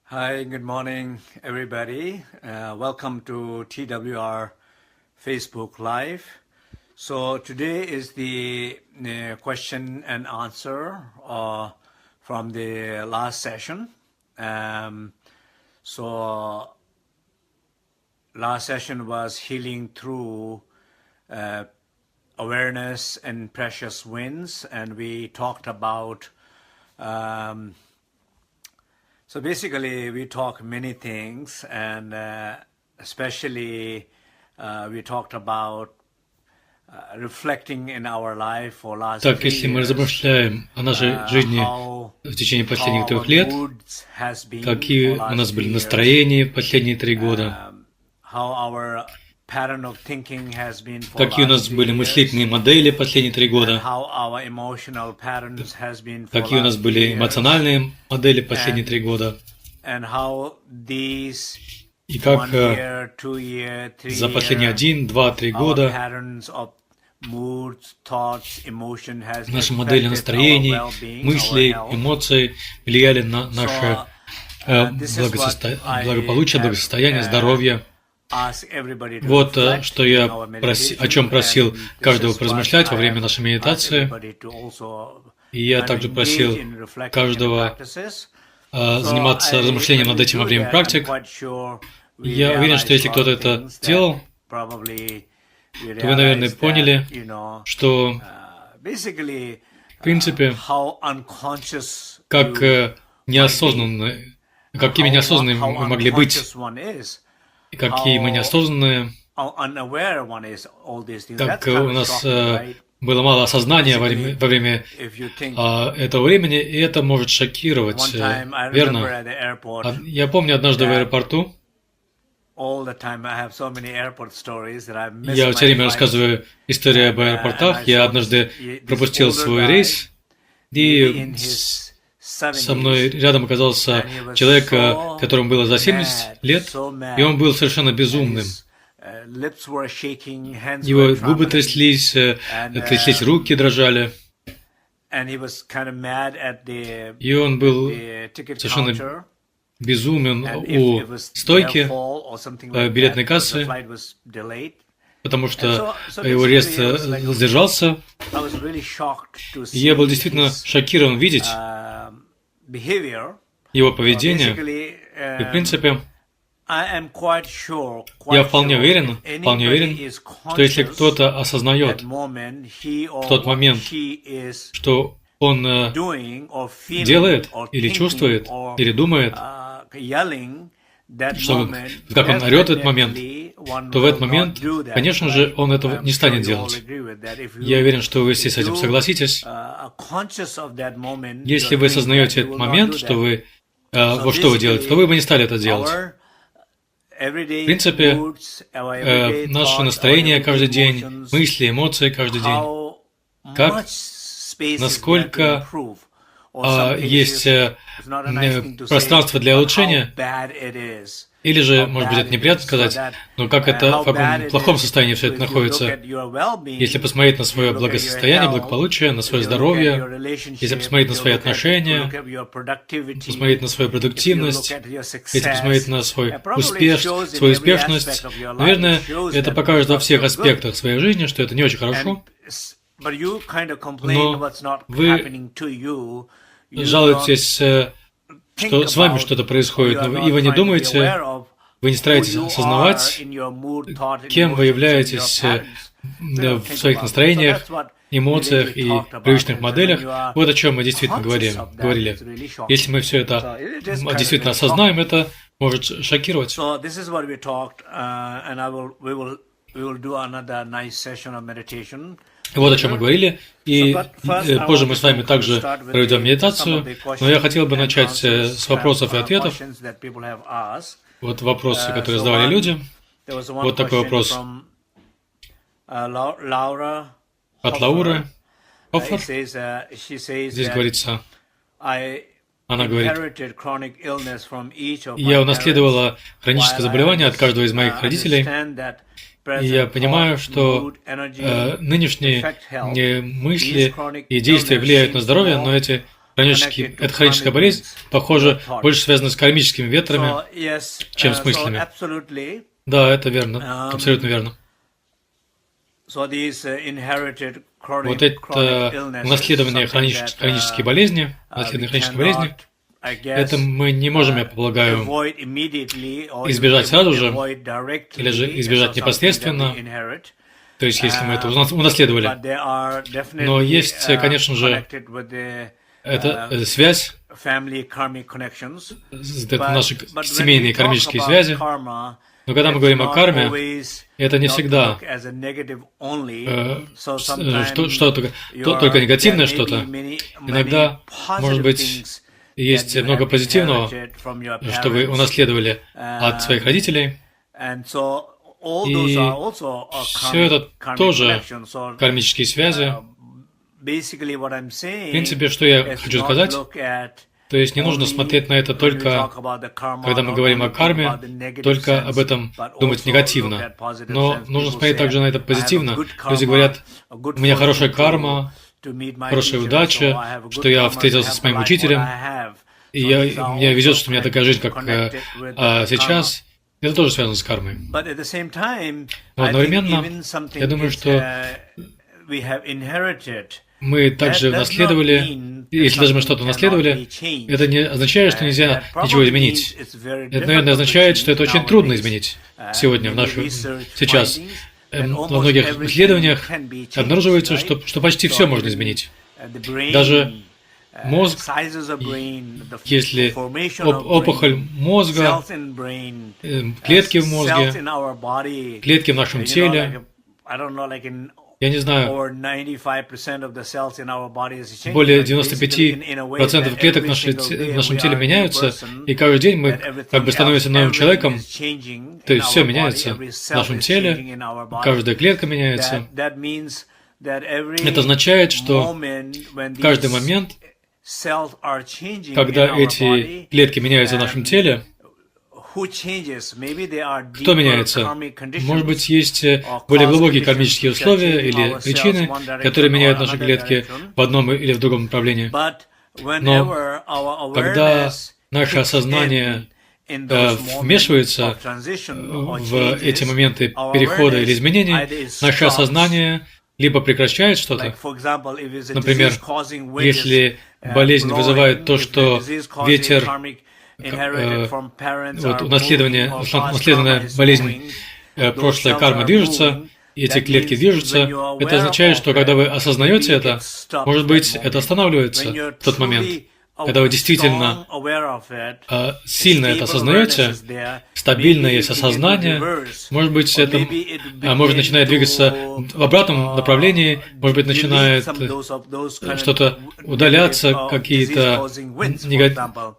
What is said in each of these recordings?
Hi, good morning, everybody. Welcome to TWR Facebook Live. So today is the question and answer from the last session. So last session was healing through awareness and precious winds, and we talked about so basically we talk many things, and especially we talked about reflecting in our life for last 3 Так, если мы размышляем о нашей жизни в течение последних 3 лет, какие у нас были настроения в последние 3 года, какие у нас были мыслительные модели последние 3 года, какие у нас были эмоциональные модели последние 3 года, и как за последние 1, 2, 3 года наши модели настроений, мыслей, эмоций влияли на наше благополучие, благосостояние, здоровье. Вот что я о чем просил каждого поразмышлять во время нашей медитации. И я также просил каждого заниматься размышлением над этим во время практик. Я уверен, что если кто-то это сделал, то вы, наверное, поняли, что, в принципе, какими неосознанными мы могли быть, и какие мы неосознанные, как у нас было мало осознания во время этого времени, и это может шокировать, верно? Я помню однажды в аэропорту, я все время рассказываю историю об аэропортах, я однажды пропустил свой рейс, и со мной рядом оказался человек, которому было за 70 лет, и он был совершенно безумным. Его губы тряслись руки дрожали, и он был совершенно безумен у стойки билетной кассы, потому что его рейс задержался. И я был действительно шокирован видеть его поведение. И, в принципе, я вполне уверен, что если кто-то осознает в тот момент, что он делает, или чувствует, или думает, что как он орет в этот момент, то в этот момент, конечно же, он этого не станет делать. Я уверен, что вы все с этим согласитесь. Если вы осознаете этот момент, что вы делаете, то вы бы не стали это делать. В принципе, наше настроение каждый день, мысли, эмоции каждый день, насколько есть пространство для улучшения, или же, может быть, это неприятно сказать, но как это, в каком плохом состоянии все это находится. Если посмотреть на свое благосостояние, благополучие, на свое здоровье, если посмотреть на свои отношения, посмотреть на свою продуктивность, если посмотреть на свою успешность, наверное, это покажет во всех аспектах своей жизни, что это не очень хорошо. Но вы жалуетесь, что с вами что-то происходит, и вы не думаете, вы не стараетесь осознавать, кем вы являетесь в своих настроениях, эмоциях и привычных моделях. Вот о чем мы действительно говорили. Если мы все это действительно осознаем, это может шокировать. Вот о чем мы говорили, и позже мы с вами также проведем медитацию, но я хотел бы начать с вопросов и ответов. Вот вопросы, которые задавали люди. Вот такой вопрос от Лауры Хоффер. Здесь говорится, она говорит: «Я унаследовала хроническое заболевание от каждого из моих родителей, и я понимаю, что нынешние мысли и действия влияют на здоровье, но эти эта хроническая болезнь, похоже, больше связана с кармическими ветрами, чем с мыслями. Да, это верно, абсолютно верно. Вот это унаследование хронические болезни, это мы не можем, я полагаю, избежать сразу же, или же избежать непосредственно, то есть если мы это унаследовали. Но есть, конечно же, это связь, это наши семейные кармические связи. Но когда мы говорим о карме, это не всегда только негативное что-то. Иногда, может быть, есть много позитивного, что вы унаследовали от своих родителей. И все это тоже кармические связи. В принципе, что я хочу сказать, то есть не нужно смотреть на это только, когда мы говорим о карме, только об этом думать негативно. Но нужно смотреть также на это позитивно. Люди говорят, у меня хорошая карма, хорошая удача, что я встретился с моим учителем, и мне везет, что у меня такая жизнь, как сейчас. Это тоже связано с кармой. Но одновременно, я думаю, что мы также унаследовали, если даже мы что-то унаследовали, это не означает, что нельзя ничего изменить. Это, наверное, означает, что это очень трудно изменить сегодня, сейчас. Во многих исследованиях обнаруживается, что почти все можно изменить. Даже мозг, если опухоль мозга, клетки в мозге, клетки в нашем теле, я не знаю, более 95% клеток в нашем теле меняются, и каждый день мы как бы становимся новым человеком, то есть все меняется в нашем теле, каждая клетка меняется. Это означает, что в каждый момент, когда эти клетки меняются в нашем теле, кто меняется? Может быть, есть более глубокие кармические условия или причины, которые меняют наши клетки в одном или в другом направлении. Но когда наше осознание вмешивается в эти моменты перехода или изменений, наше осознание либо прекращает что-то. Например, если болезнь вызывает то, что ветер, вот унаследованная болезнь, прошлая карма движется, и эти клетки движутся, это означает, что когда вы осознаете это, может быть, это останавливается в тот момент, когда вы действительно сильно это осознаете, стабильное есть осознание, может быть, это может начинает двигаться в обратном направлении, может быть, начинает что-то удаляться, какие-то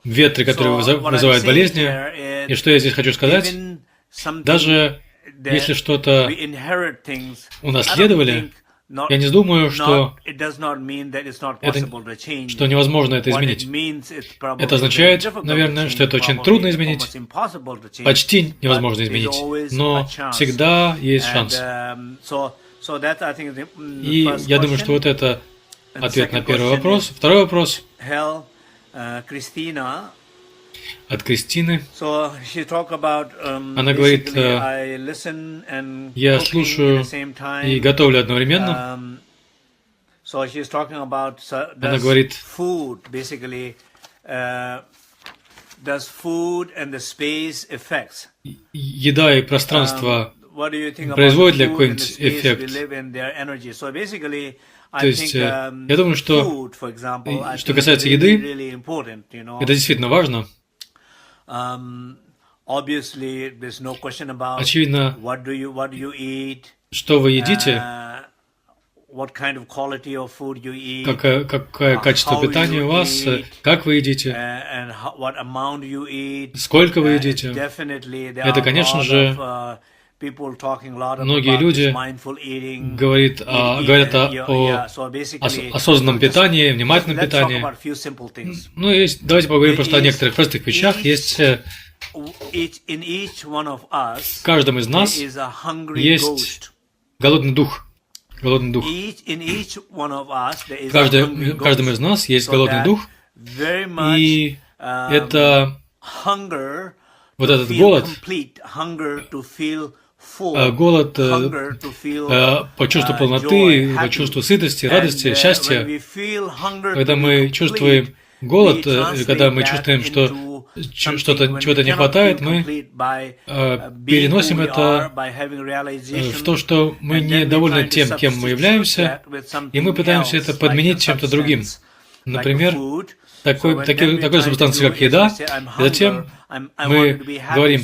ветры, которые вызывают болезни. И что я здесь хочу сказать? Даже если что-то унаследовали, я не думаю, что невозможно это изменить. Это означает, наверное, что это очень трудно изменить, почти невозможно изменить, но всегда есть шанс. И я думаю, что вот это ответ на первый вопрос. Второй вопрос от Кристины. Она говорит, я слушаю и готовлю одновременно. Она говорит, еда и пространство производят ли какой-нибудь эффект? То есть, я думаю, что касается еды, это действительно важно. Очевидно, что вы едите, какое качество питания у вас, как вы едите, сколько вы едите. Это, конечно же, многие люди говорят о осознанном питании, внимательном питании. Ну, давайте поговорим просто о некоторых простых вещах. Есть в каждом из нас есть голодный дух. В каждом из нас есть голодный дух, И это вот этот голод, по чувству полноты, по чувству сытости, радости, счастья, когда мы чувствуем голод, когда мы чувствуем, что чего-то не хватает, мы переносим это в то, что мы недовольны тем, кем мы являемся, и мы пытаемся это подменить чем-то другим. Например, такой субстанции, как еда, и затем мы говорим: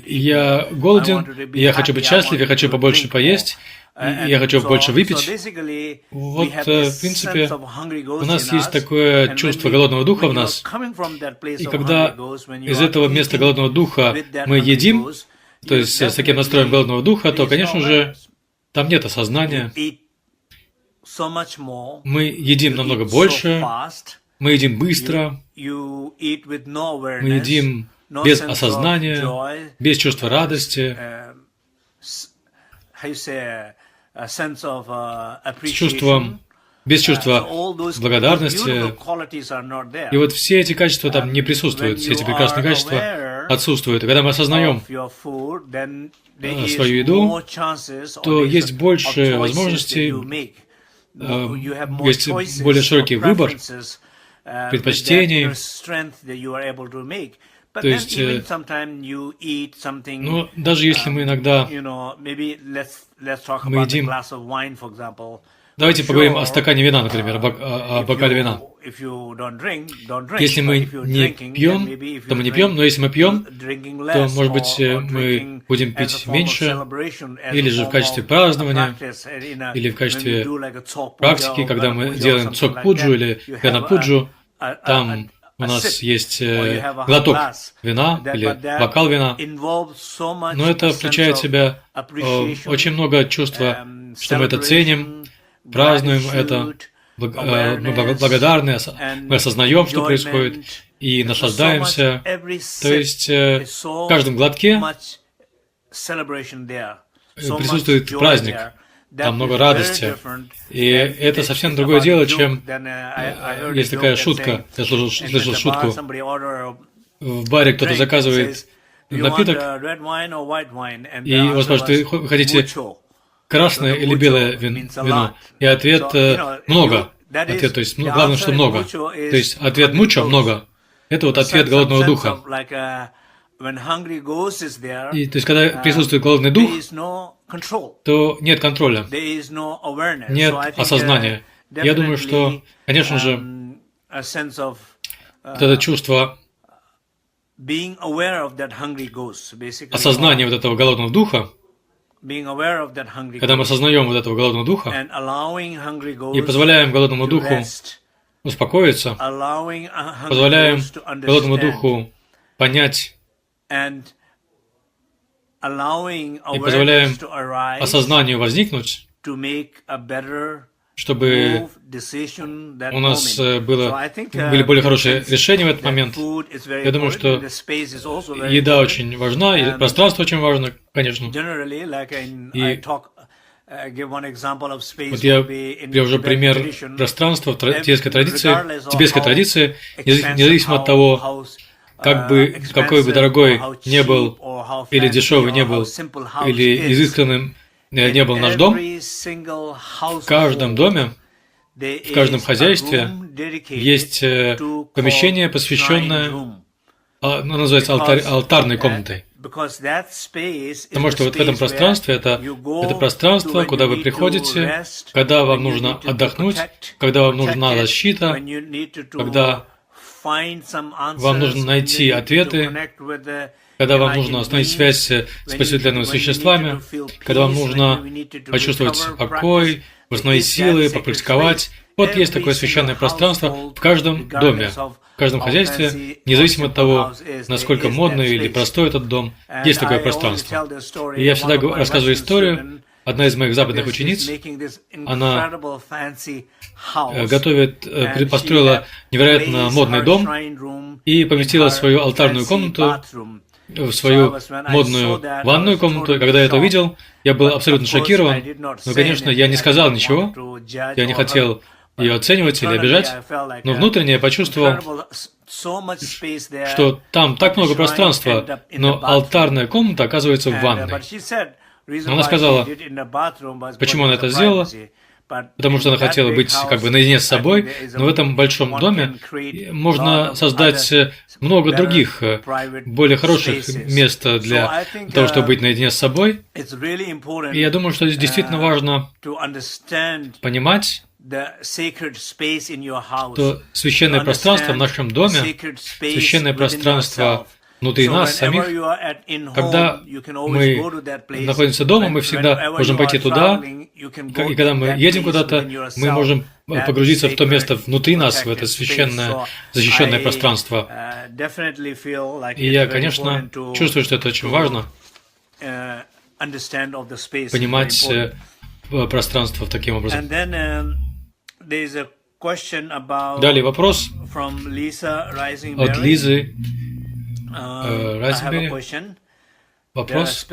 я голоден, я хочу быть счастлив, я хочу побольше поесть, я хочу больше выпить. Вот, в принципе, у нас есть такое чувство голодного духа в нас, и когда из этого места голодного духа мы едим, то есть с таким настроем голодного духа, то, конечно же, там нет осознания. Мы едим намного больше, мы едим быстро, мы едим без осознания, без чувства радости, без чувства благодарности. И вот все эти качества там не присутствуют, все эти прекрасные качества отсутствуют. И когда мы осознаем свою еду, то есть больше возможностей, есть более широкий выбор предпочтений. То есть, ну, даже если мы иногда мы едим... Давайте поговорим о стакане вина, например, о бокале вина. Если мы не пьем, то мы не пьем, но если мы пьем, то, может быть, мы будем пить меньше, или же в качестве празднования, или в качестве практики, когда мы делаем цок-пуджу или гана-пуджу, там у нас есть глоток вина или бокал вина, но это включает в себя очень много чувства, что мы это ценим, празднуем это, мы благодарны, мы осознаем, что происходит, и наслаждаемся. То есть в каждом глотке присутствует праздник, там много радости. И это совсем другое дело, чем есть такая шутка, я слышал шутку, в баре кто-то заказывает напиток, и он спрашивает: вы хотите красное или белое вино? И ответ много. Ответ, то есть главное, что много. То есть ответ mucho, много. Это вот ответ голодного духа. И, то есть, когда присутствует голодный дух, то нет контроля, нет осознания. Я думаю, что, конечно же, вот это чувство осознания вот этого голодного духа, когда мы осознаем вот этого голодного духа и позволяем голодному духу успокоиться, позволяем голодному духу понять, и позволяем осознанию возникнуть, чтобы у нас были более хорошие решения в этот момент. Я думаю, что еда очень важна, и пространство очень важно, конечно. И вот я привожу пример пространства в тибетской традиции, независимо от того, какой бы дорогой не был, или дешевый не был, или изысканным не был наш дом, в каждом доме, в каждом хозяйстве есть помещение, посвященное, оно называется алтарной комнатой. Потому что вот в этом пространстве, это пространство, куда вы приходите, когда вам нужно отдохнуть, когда вам нужна защита, когда вам нужно найти ответы, когда вам нужно установить связь с посредственными существами, когда вам нужно почувствовать покой, восстановить силы, попрактиковать. Вот есть такое священное пространство в каждом доме, в каждом хозяйстве, независимо от того, насколько модный или простой этот дом, есть такое пространство. И я всегда рассказываю историю. Одна из моих западных учениц, она построила невероятно модный дом и поместила свою алтарную комнату в свою модную ванную комнату. И когда я это увидел, я был абсолютно шокирован. Но, конечно, я не сказал ничего, я не хотел ее оценивать или обижать, но внутренне я почувствовал, что там так много пространства, но алтарная комната оказывается в ванной. Она сказала, почему она это сделала, потому что она хотела быть как бы наедине с собой, но в этом большом доме можно создать много других, более хороших мест для того, чтобы быть наедине с собой. И я думаю, что здесь действительно важно понимать, что священное пространство в нашем доме, священное пространство внутри нас самих, когда мы находимся дома, мы всегда можем пойти туда, и когда мы едем куда-то, мы можем погрузиться в то место внутри нас, в это священное, защищенное пространство. И я, конечно, чувствую, что это очень важно, понимать пространство таким образом. Далее вопрос от Лизы Райзенбери. Вопрос.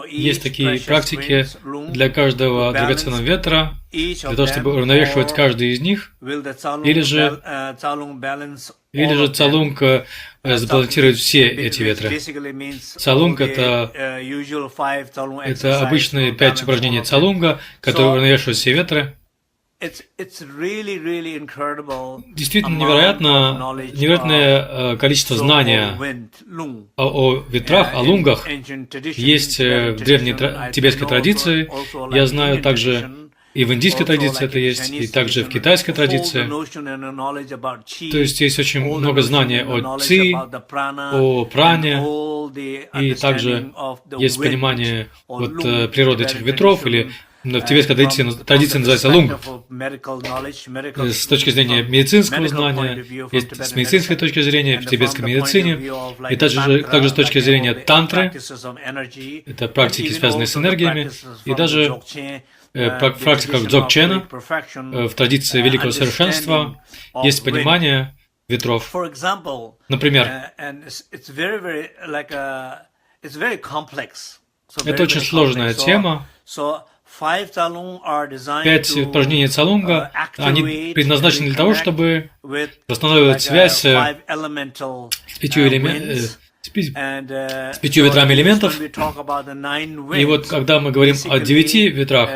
Есть такие практики для каждого драгоценного ветра, для того, чтобы уравновешивать каждый из них, или же Цалунг сбалансирует все эти ветры. Цалунг — это обычные 5 упражнений Цалунга, которые уравновешивают все ветры. Действительно невероятное количество знания о ветрах, о лунгах есть в древней тибетской традиции. Я знаю также и в индийской традиции это есть, и также в китайской традиции. То есть есть очень много знаний о ци, о пране, и также есть понимание природы этих ветров, или в тибетской традиции называется лунг. С точки зрения медицинского знания, есть с медицинской точки зрения в тибетской медицине, и также с точки зрения тантры, это практики, связанные с энергиями, и даже практика дзогчена, в традиции великого совершенства есть понимание ветров. Например, это очень сложная тема. 5 упражнений Цалунга, они предназначены для того, чтобы восстанавливать связь с 5 ветрами элементов. И вот когда мы говорим о 9 ветрах,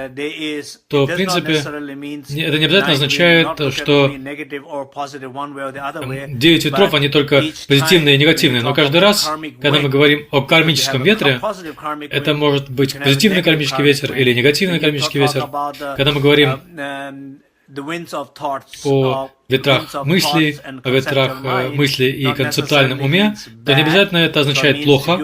то, в принципе, это не обязательно означает, что 9 ветров, они только позитивные и негативные. Но каждый раз, когда мы говорим о кармическом ветре, это может быть позитивный кармический ветер или негативный кармический ветер. Когда мы говорим о ветрах мыслей, и концептуальном уме, то не обязательно это означает плохо.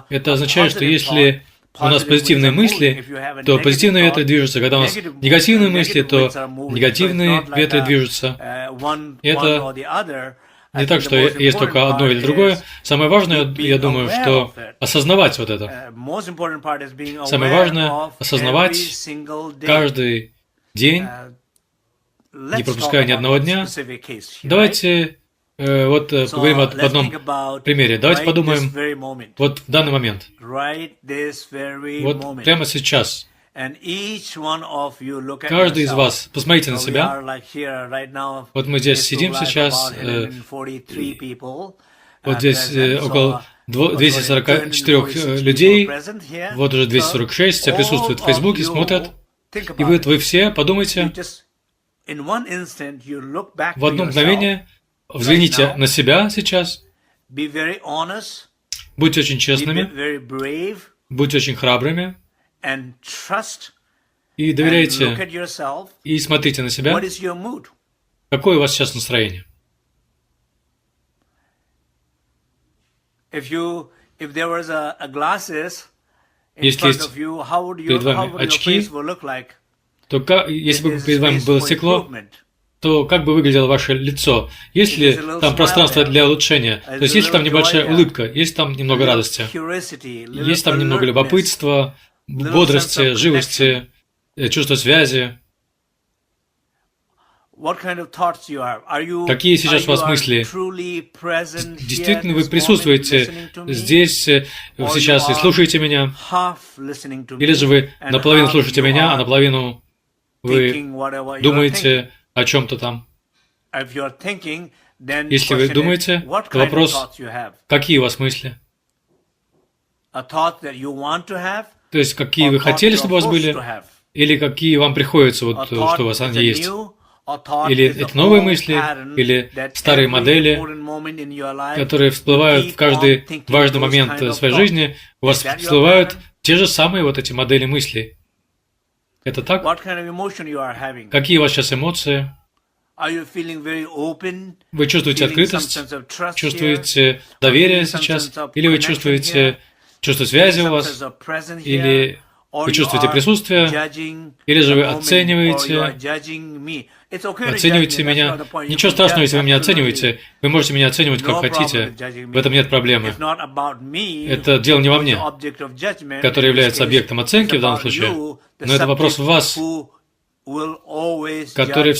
Это означает, что если у нас позитивные мысли, то позитивные ветры движутся. Когда у нас негативные мысли, то негативные ветры движутся. И это не так, что есть только одно или другое. Самое важное, я думаю, что осознавать вот это. Самое важное — осознавать каждый день, не пропуская ни одного дня. Давайте поговорим об одном примере. Давайте подумаем вот в данный момент. Вот прямо сейчас. Каждый из вас, посмотрите на себя. Вот мы здесь сидим сейчас. Вот здесь около 244 людей. Вот уже 246. Все присутствуют в Фейсбуке, смотрят. И вы все подумайте. В одно мгновение взгляните на себя сейчас, будьте очень честными, будьте очень храбрыми и доверяйте, и смотрите на себя, какое у вас сейчас настроение. Если есть перед вами очки, то если бы перед вами было стекло, то как бы выглядело ваше лицо? Есть ли там пространство для улучшения? То есть есть ли там небольшая улыбка, есть там немного радости, есть там немного любопытства, бодрости, живости, чувства связи? Какие сейчас у вас мысли? Действительно, вы присутствуете здесь сейчас и слушаете меня? Или же вы наполовину слушаете меня, а наполовину вы думаете о чем-то там. Если вы думаете, то вопрос, какие у вас мысли? То есть, какие вы хотели, чтобы у вас были, или какие вам приходится, вот, что у вас они есть? Или это новые мысли, или старые модели, которые всплывают в каждый важный момент своей жизни, у вас всплывают те же самые вот эти модели мыслей. Это так? Какие у вас сейчас эмоции? Вы чувствуете открытость? Чувствуете доверие сейчас? Или вы чувствуете чувство связи у вас? Или вы чувствуете присутствие? Или же вы оцениваете меня? Ничего страшного, если вы меня оцениваете. Вы можете меня оценивать как хотите. В этом нет проблемы. Это дело не во мне, который является объектом оценки в данном случае, но это вопрос в вас, который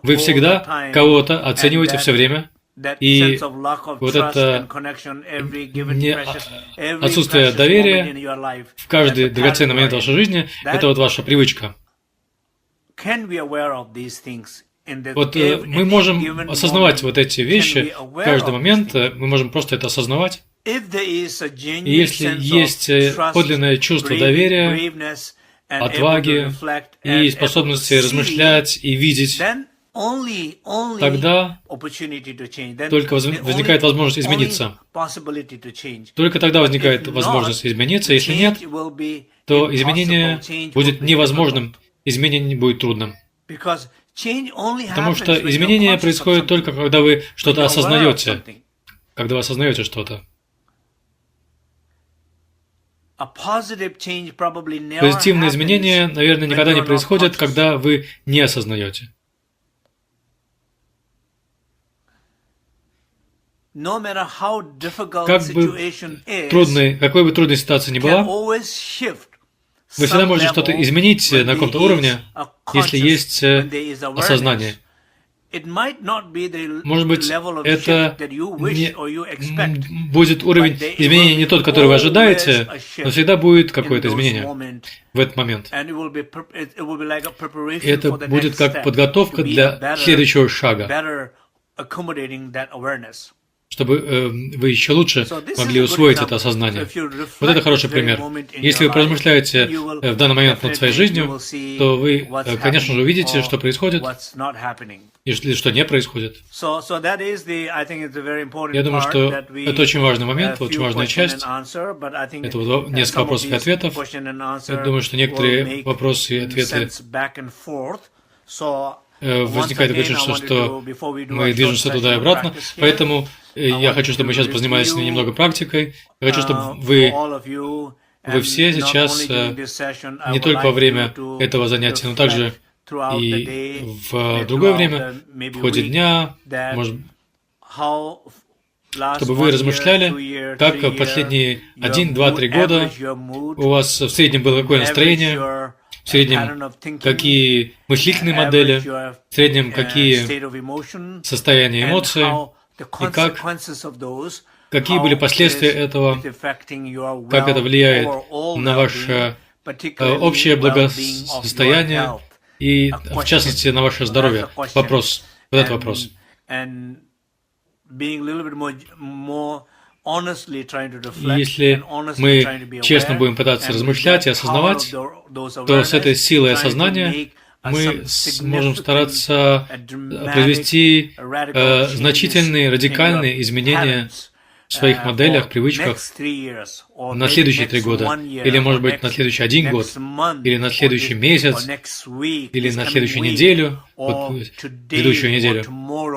вы всегда кого-то оцениваете все время. И вот это отсутствие доверия в каждый драгоценный момент вашей жизни, это вот ваша привычка. Вот мы можем осознавать вот эти вещи в каждый момент, мы можем просто это осознавать. И если есть подлинное чувство доверия, отваги и способности размышлять и видеть, тогда только возникает возможность измениться. Только тогда возникает возможность измениться. Если нет, то изменение будет невозможным, изменение будет трудным. Потому что изменение происходит только, когда вы что-то осознаете. Когда вы осознаете что-то. Позитивные изменения, наверное, никогда не происходят, когда вы не осознаете. Какой бы трудной ситуация ни была, вы всегда можете что-то изменить на каком-то уровне, если есть осознание. Может быть, это будет уровень изменения не тот, который вы ожидаете, но всегда будет какое-то изменение в этот момент. И это будет как подготовка для следующего шага, чтобы вы еще лучше могли усвоить это осознание. Вот это хороший пример. Если вы поразмышляете в данный момент над своей жизнью, то вы, конечно же, увидите, что происходит и что не происходит. Я думаю, что это очень важный момент, очень важная часть. Это вот несколько вопросов и ответов. Я думаю, что некоторые вопросы и ответы возникает такое чувство, что мы движемся туда и обратно. Поэтому я хочу, чтобы мы сейчас позанимались немного практикой. Я хочу, чтобы вы все сейчас, не только во время этого занятия, но также и в другое время, в ходе дня, может, чтобы вы размышляли, как в последние 1, 2, 3 года у вас в среднем было какое настроение, в среднем какие мыслительные модели, в среднем какие состояния эмоций, и какие были последствия этого, как это влияет на ваше общее благосостояние и, в частности, на ваше здоровье. Вопрос, вот этот вопрос. Если мы честно будем пытаться размышлять и осознавать, то с этой силой осознания мы сможем стараться произвести значительные, радикальные изменения в своих моделях, привычках на следующие 3 года, или, может быть, на следующий 1 год, или на следующий месяц, или на следующую неделю, вот ведущую неделю,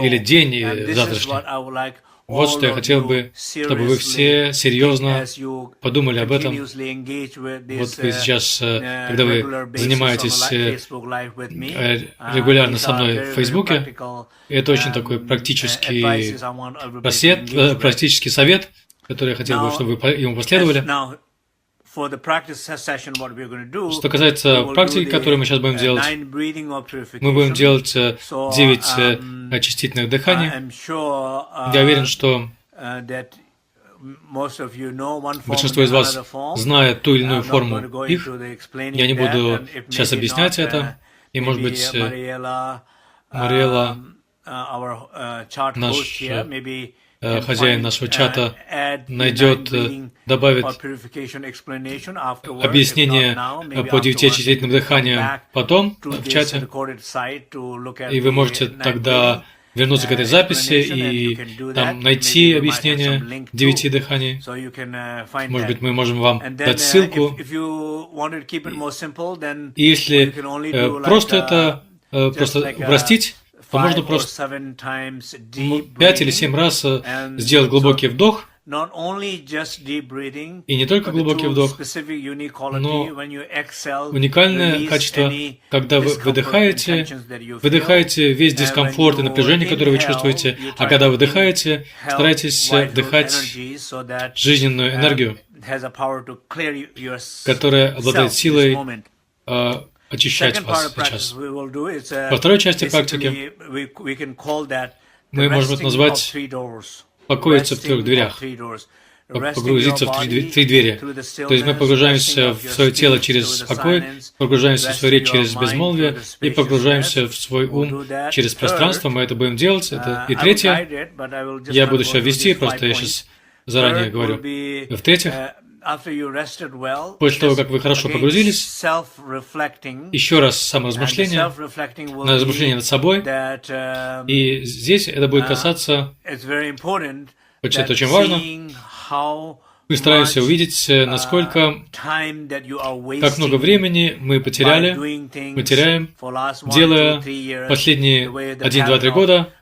или день завтрашний. Вот что я хотел бы, чтобы вы все серьезно подумали об этом. Вот вы сейчас, когда вы занимаетесь регулярно со мной в Фейсбуке, это очень такой практический совет, который я хотел бы, чтобы вы ему последовали. Что касается практики, которую мы сейчас будем делать, мы будем делать 9 очистительных дыханий. Я уверен, что большинство из вас знает ту или иную форму их. Я не буду сейчас объяснять это, И, может быть, Мариэла, наш хозяин нашего чата, добавит объяснение по 9 частичным дыханиям потом в чате, и вы можете тогда вернуться к этой записи и там найти объяснение 9 дыханий. Может быть, мы можем вам дать ссылку. И если просто это упростить, то можно просто 5 или 7 раз сделать глубокий вдох. И не только глубокий вдох, но уникальное качество, когда вы выдыхаете весь дискомфорт и напряжение, которое вы чувствуете, а когда выдыхаете, старайтесь вдыхать жизненную энергию, которая обладает силой очищать вас сейчас. Во второй части практики мы можем это назвать покоиться в 3 дверях, погрузиться в 3 двери. То есть мы погружаемся в свое тело через покой, погружаемся в свою речь через безмолвие и погружаемся в свой ум через пространство. Мы это будем делать. Это и третье. Я буду сейчас вести, просто я сейчас заранее говорю. В-третьих, после того, как вы хорошо погрузились, еще раз саморазмышление, размышление над собой. И здесь это будет касаться, это очень важно, мы стараемся увидеть, насколько, как много времени мы теряем, делая последние 1, 2, 3 года,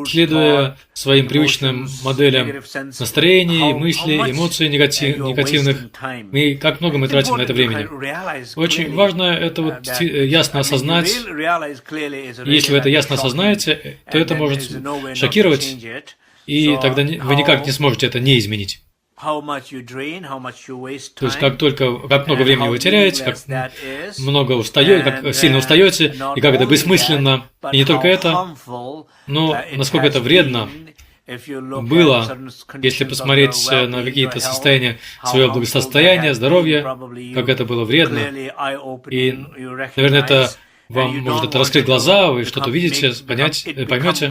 следуя своим привычным моделям настроений, мыслей, эмоций негативных. И как много мы тратим на это времени. Очень важно это ясно осознать. Если вы это ясно осознаете, то это может шокировать, и тогда вы никак не сможете это не изменить. То есть, как много времени вы теряете, как много устаете, как сильно устаете, и как это бессмысленно. И не только это, но насколько это вредно было, если посмотреть на какие-то состояния своего благосостояния, здоровья, как это было вредно. И, наверное, это вам может это раскрыть глаза, вы что-то видите, поймете.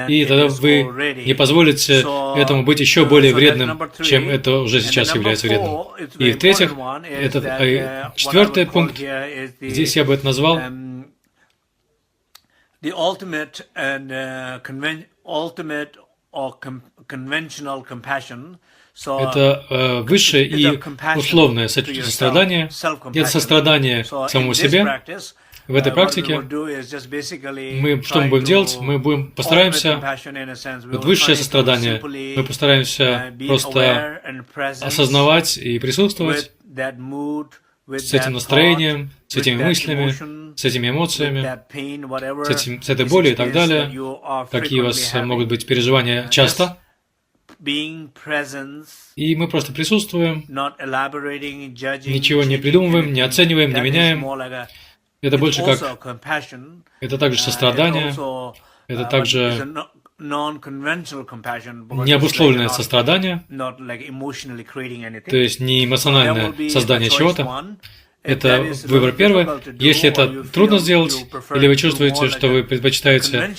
И тогда вы не позволите этому быть еще более вредным, чем это уже сейчас является вредным. И в-третьих, этот 4-й пункт, здесь я бы это назвал это высшее и условное сострадание. Это сострадание самому себе. В этой практике что мы будем делать? Мы постараемся, высшее сострадание, мы постараемся просто осознавать и присутствовать с этим настроением, с этими мыслями, с этими эмоциями, с этой болью и так далее, какие у вас могут быть переживания часто. И мы просто присутствуем, ничего не придумываем, не оцениваем, не меняем. Это больше как, это также сострадание, это также необусловленное сострадание, то есть не эмоциональное создание чего-то. Это выбор первый. Если это трудно сделать, или вы чувствуете, что вы предпочитаете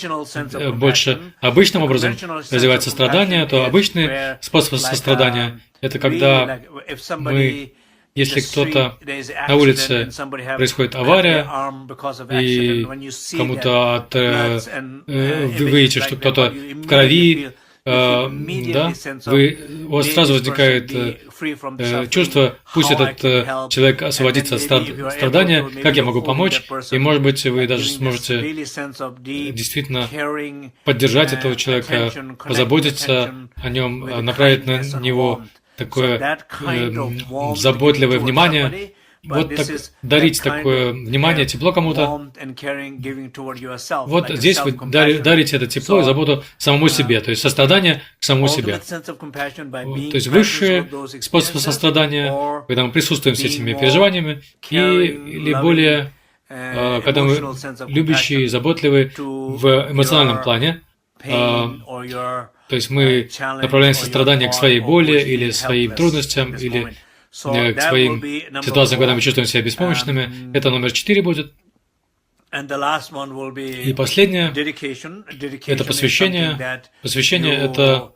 больше обычным образом развивать сострадание, то обычный способ сострадания – это когда если кто-то на улице происходит авария, и кому-то вы видите, что кто-то в крови, да, у вас сразу возникает чувство, пусть этот человек освободится от страдания, как я могу помочь, и, может быть, вы даже сможете действительно поддержать этого человека, позаботиться о нем, направить на него такое заботливое внимание, вот так, дарить такое внимание, тепло кому-то. Вот здесь вы дарите это тепло и заботу самому себе, то есть сострадание к самому себе. То есть высший способ сострадания, когда мы присутствуем с этими переживаниями, или более, когда мы любящие, заботливые в эмоциональном плане, то есть мы направляем сострадание к своей боли или своим трудностям, или к своим ситуациям, когда мы чувствуем себя беспомощными. Это номер 4 будет. И последнее – это посвящение. Посвящение – это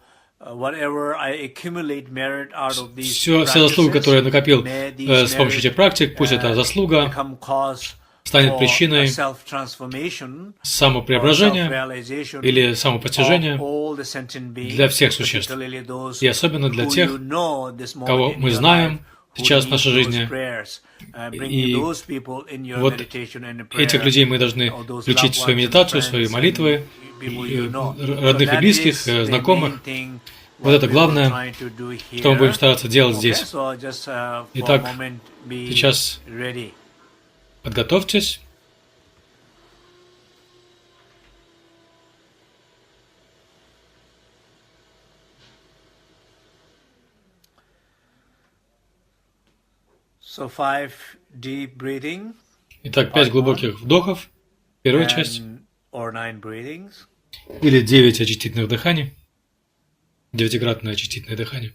вся заслуга, которую я накопил с помощью этих практик, пусть это заслуга, станет причиной самопреображения или самопостижения для всех существ, и особенно для тех, кого мы знаем сейчас в нашей жизни. И вот этих людей мы должны включить в свою медитацию, в свои молитвы, родных и близких, знакомых. Вот это главное, что мы будем стараться делать здесь. Итак, сейчас подготовьтесь. Итак, 5 глубоких вдохов, первая часть, или 9 очистительных дыханий, 9-кратное очистительное дыхание.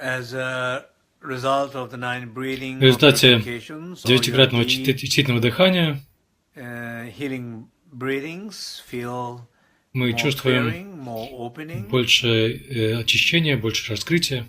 В результате 9-кратного очистительного дыхания мы чувствуем больше очищения, больше раскрытия.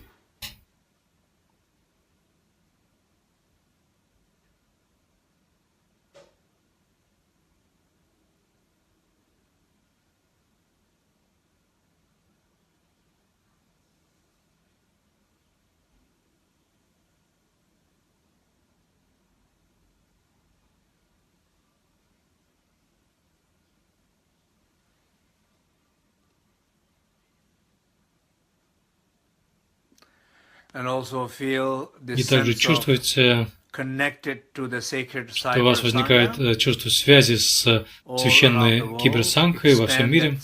И также чувствуете, что у вас возникает чувство связи с священной киберсанхой во всем мире.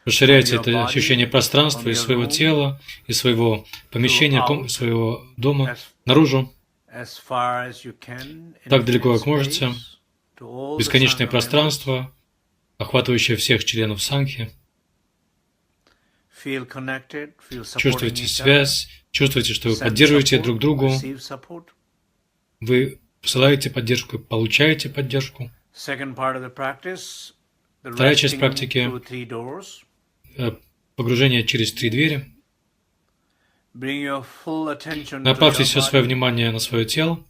Расширяйте это ощущение пространства из своего тела, из своего помещения, своего дома наружу, так далеко, как можете. Бесконечное пространство, охватывающее всех членов санхи. Чувствуете связь, чувствуете, что вы поддерживаете друг другу, вы посылаете поддержку, получаете поддержку. Вторая часть практики – погружение через 3 двери. Направьте все свое внимание на свое тело.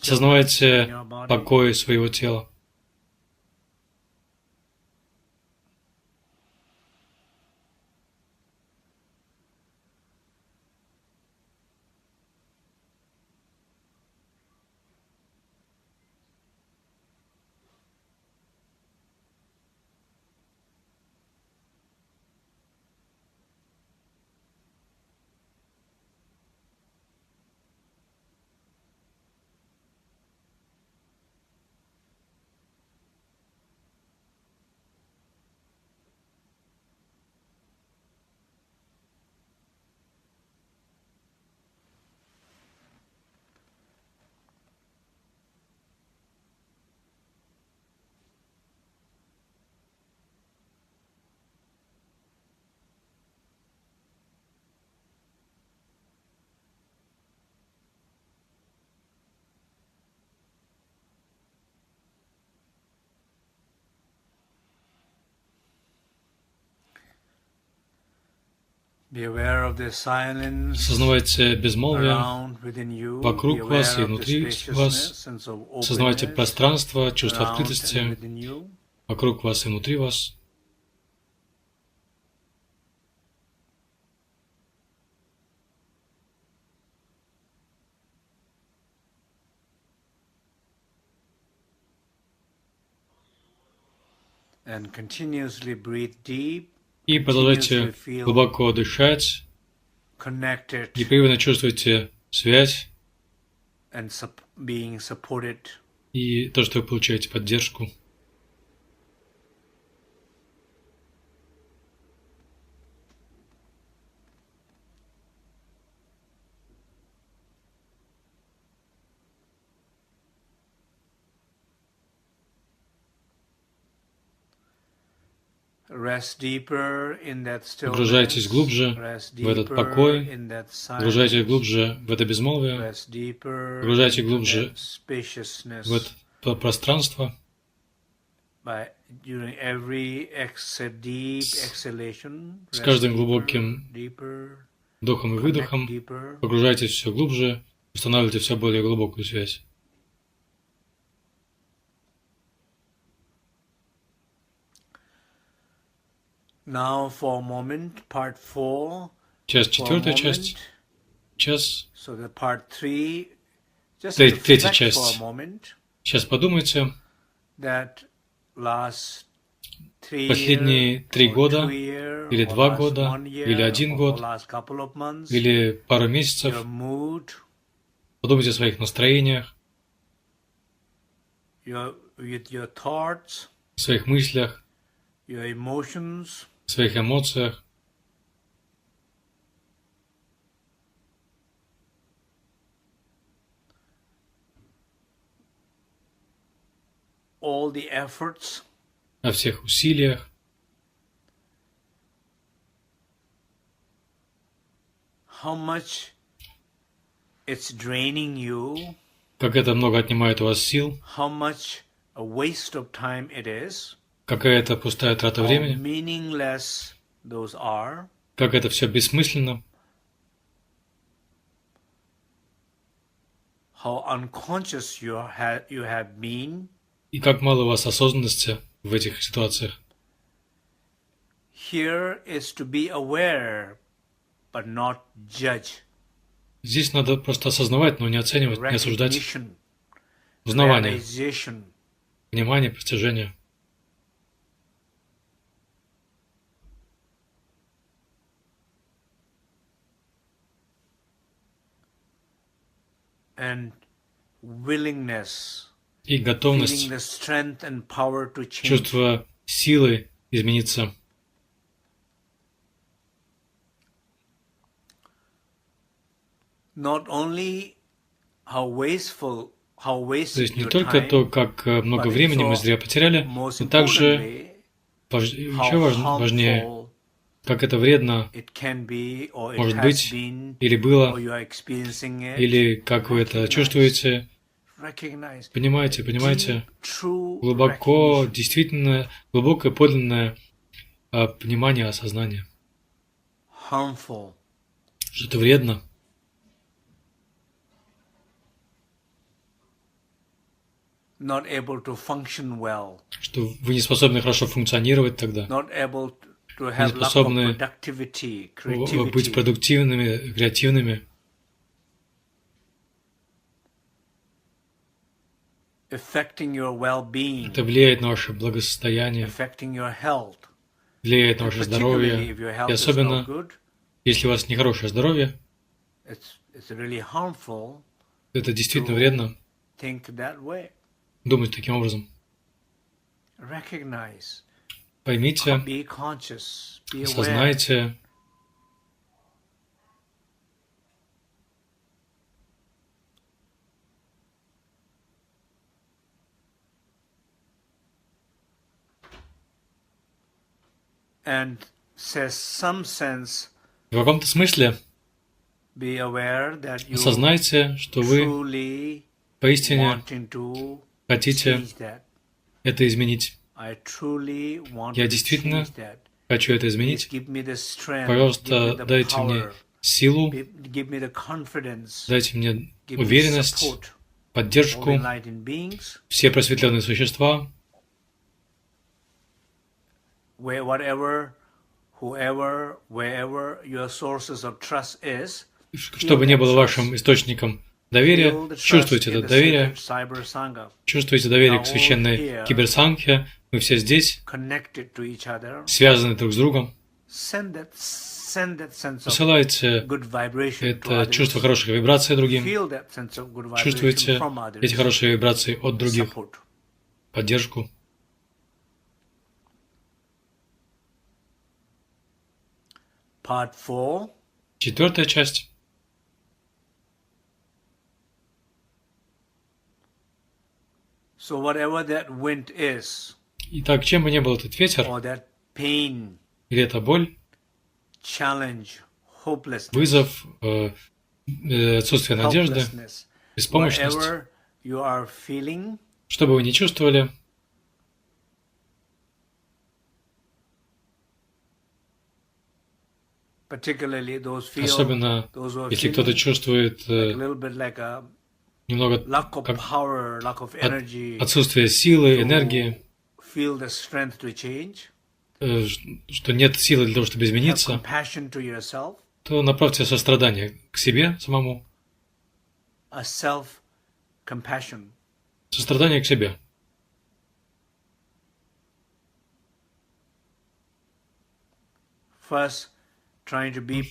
Осознавайте покой своего тела. Осознавайте безмолвие вокруг вас и внутри вас. Осознавайте пространство, чувство открытости вокруг вас и внутри вас. И продолжайте глубоко дышать, непрерывно чувствуйте связь и то, что вы получаете поддержку. Погружайтесь глубже в этот покой, погружайтесь глубже в это безмолвие, погружайтесь глубже в это пространство. С каждым глубоким вдохом и выдохом погружайтесь все глубже, устанавливайте все более глубокую связь. Now for a moment, part 4. Часть четвертая, часть. Час. So the part 3, just третья reflect часть. For a moment. Сейчас подумайте. That last 3 последние 3 года, или 2 года, или 1 год, или пару месяцев. Подумайте о своих настроениях, your thoughts, в своих мыслях, your emotions, в своих эмоциях. All the efforts, о всех усилиях, how much it's draining you, как это много отнимает у вас сил, how much a waste of time it is, какая это пустая трата how времени, meaningless those are, как это все бессмысленно, how unconscious you have been, и как мало у вас осознанности в этих ситуациях. Here is to be aware, but not judge. Здесь надо просто осознавать, но не оценивать, не осуждать. Узнавание, внимание, постижение. And willingness, и готовность, чувство силы измениться. То есть не только то, как много времени мы зря потеряли, но также еще важнее, как это вредно может быть, или было, или как вы это чувствуете. Понимаете, глубоко, действительно, глубокое подлинное понимание, осознание, что это вредно, что вы не способны хорошо функционировать тогда, не способны быть продуктивными, креативными. Это влияет на ваше благосостояние, влияет на ваше здоровье. И особенно, если у вас нехорошее здоровье, это действительно вредно думать таким образом. Поймите, осознайте, в каком-то смысле осознайте, что вы поистине хотите это изменить. Я действительно хочу это изменить. Пожалуйста, дайте мне силу, дайте мне уверенность, поддержку, все просветленные существа, чтобы не было вашим источником доверия, чувствуйте это доверие, чувствуйте доверие к священной киберсанхе, мы все здесь, связаны друг с другом. Посылайте это чувство хороших вибраций другим, чувствуйте эти хорошие вибрации от других, поддержку. Четвертая часть. Итак, чем бы ни был этот ветер, или эта боль, вызов, отсутствие надежды, беспомощность, что бы вы ни чувствовали, особенно если кто-то чувствует немного отсутствие силы, энергии, что нет силы для того, чтобы измениться, то направьте сострадание к себе самому. Сострадание к себе.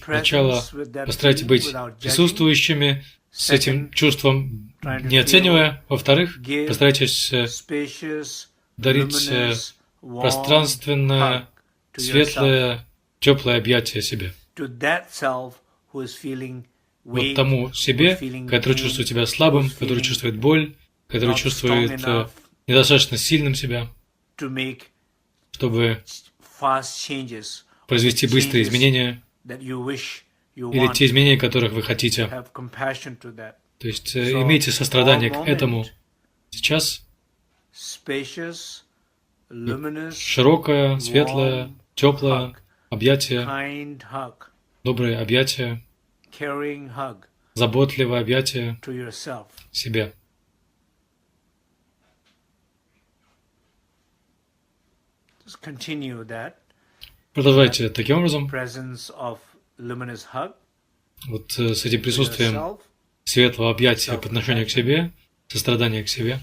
Сначала постарайтесь быть присутствующими с этим чувством, не оценивая. Во-вторых, постарайтесь дарить пространственное, светлое, теплое объятие себе. Вот тому себе, который чувствует себя слабым, который чувствует боль, который чувствует недостаточно сильным себя, чтобы произвести быстрые изменения или те изменения, которых вы хотите. То есть имейте сострадание к этому. Сейчас широкое, светлое, теплое объятие, доброе объятие, заботливое объятие себе. Продолжайте таким образом. Вот с этим присутствием светлого объятия по отношению к себе, сострадания к себе.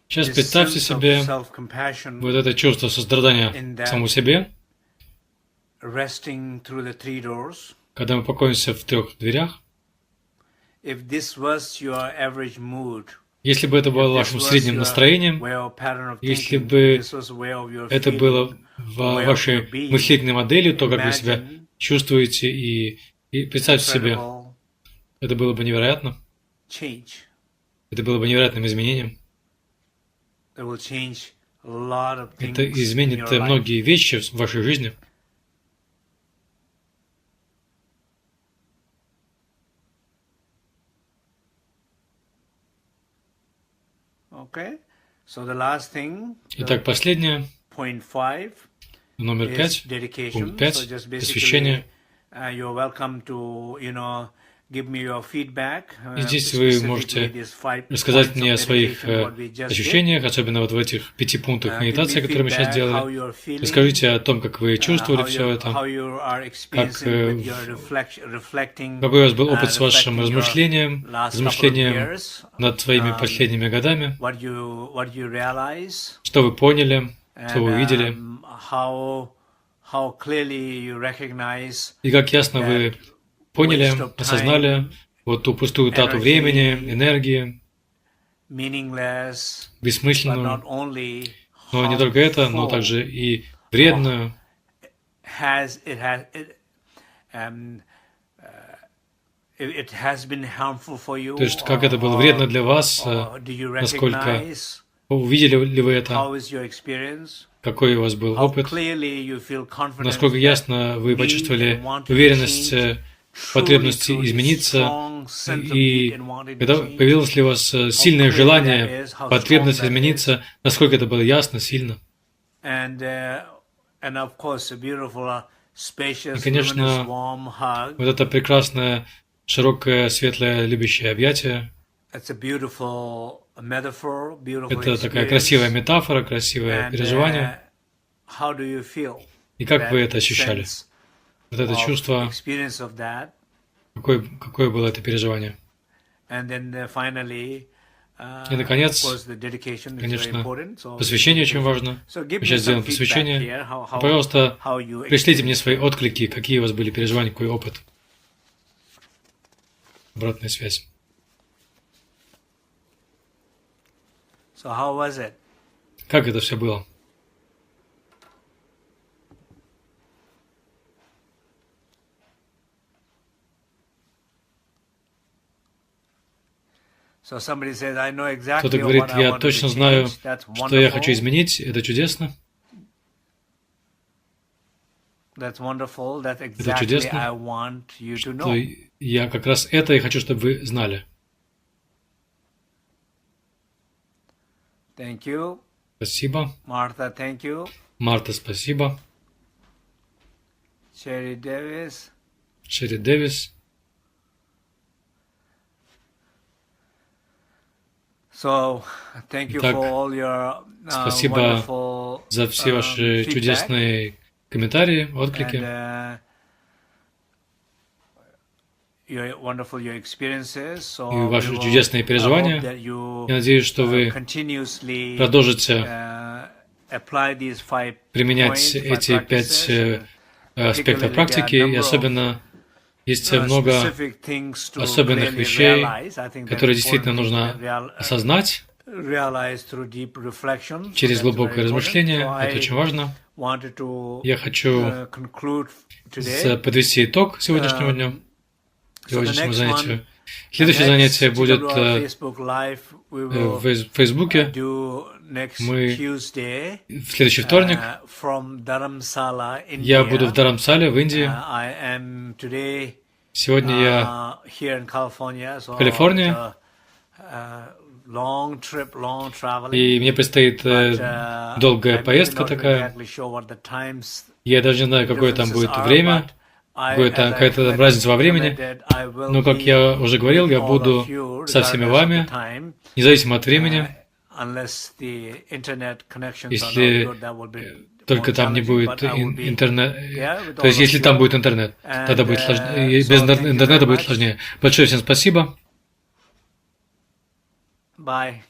Сейчас представьте себе вот это чувство сострадания к самому себе, когда мы покоимся в 3 дверях. Если бы это было вашим средним настроением, если бы это было в вашей мыслительной модели, то, как вы себя чувствуете и И представьте себе, это было бы невероятно. Это было бы невероятным изменением. Это изменит многие вещи в вашей жизни. Итак, последнее, номер 5, пункт 5, посвящение. И здесь вы можете рассказать мне о своих ощущениях, особенно вот в этих 5 пунктах медитации, которые мы сейчас делали. Расскажите о том, как вы чувствовали все это, какой у вас был опыт с вашим размышлением над своими последними годами, что вы поняли, что вы увидели, и как ясно вы поняли, осознали вот ту пустую трату времени, энергии, бессмысленную, но не только это, но также и вредную. То есть, как это было вредно для вас, насколько увидели ли вы это, какой у вас был опыт, насколько ясно вы почувствовали уверенность, потребности измениться, и когда появилось ли у вас сильное желание, потребность измениться, насколько это было ясно, сильно. И, конечно, вот это прекрасное, широкое, светлое, любящее объятие. Это такая красивая метафора, красивое переживание. И как вы это ощущали? Вот это чувство, какое было это переживание? И, наконец, конечно, посвящение очень важно. Мы сейчас сделаем посвящение. Пожалуйста, пришлите мне свои отклики, какие у вас были переживания, какой опыт. Обратная связь. Как это все было? Кто-то говорит, я точно знаю, что я хочу изменить, это чудесно. Это чудесно, что я как раз это и хочу, чтобы вы знали. Спасибо. Марта, спасибо. Шерри Дэвис. Итак, спасибо за все ваши чудесные комментарии, отклики. И ваши чудесные переживания. Я надеюсь, что вы продолжите применять эти 5 аспектов практики, и особенно есть много особенных вещей, которые действительно нужно осознать через глубокое размышление. Это очень важно. Я хочу подвести итог сегодняшнего дня, сегодняшнему занятию. Следующее занятие будет в Фейсбуке. Мы в следующий вторник. Я буду в Dharamsala в Индии. Сегодня я в Калифорнии. И мне предстоит долгая поездка такая. Я даже не знаю, какое там будет время, какая-то разница во времени. Но, как я уже говорил, я буду со всеми вами, независимо от времени. Если только там не будет интернет. То есть, если там будет интернет, тогда будет сложнее. Без интернета будет сложнее. Большое всем спасибо. Bye.